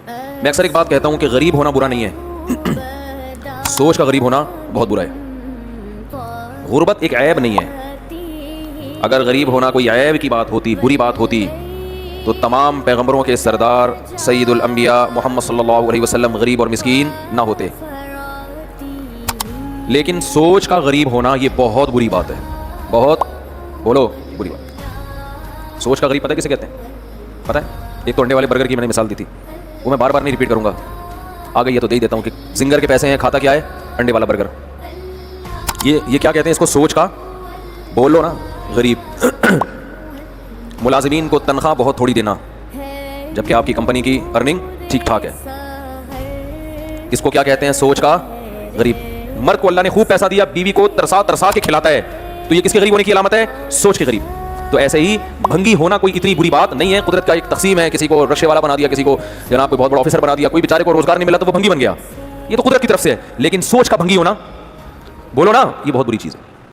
मैं अक्सर एक बात कहता हूँ कि गरीब होना बुरा नहीं है, सोच का गरीब होना बहुत बुरा है। गुर्बत एक ऐब नहीं है। अगर गरीब होना कोई ऐब की बात होती, बुरी बात होती, तो तमाम पैगंबरों के सरदार सैयदुल अंबिया मोहम्मद सल्लल्लाहु अलैहि वसल्लम गरीब और मिस्कीन ना होते। लेकिन सोच का गरीब होना ये बहुत बुरी बात है, बहुत बोलो बुरी बात। सोच का गरीब पता है किसे कहते हैं? पता है? एक तो अंडे वाले बर्गर की मैंने मिसाल दी थी, वो मैं बार बार नहीं रिपीट करूंगा, आ गई है तो दे ही देता हूँ कि जिंगर के पैसे हैं, खाता क्या है? अंडे वाला बर्गर। ये क्या कहते हैं इसको? सोच का। बोलो ना, गरीब। मुलाजिमीन को तनख्वाह बहुत थोड़ी देना, जबकि आपकी कंपनी की अर्निंग ठीक ठाक है, इसको क्या कहते हैं? सोच का गरीब। मर्द को अल्लाह ने खूब पैसा दिया, बीवी को तरसा तरसा के खिलाता है, तो ये किसके गरीब होने की अलामत है? सोच के गरीब। तो ऐसे ही भंगी होना कोई इतनी बुरी बात नहीं है। कुदरत का एक तकसीम है, किसी को रक्शे वाला बना दिया, किसी को जनाब कोई बहुत बड़ा ऑफिसर बना दिया, कोई बेचारे को रोजगार नहीं मिला तो वो भंगी बन गया, ये तो कुदरत की तरफ से है। लेकिन सोच का भंगी होना, बोलो ना, ये बहुत बुरी चीज़ है।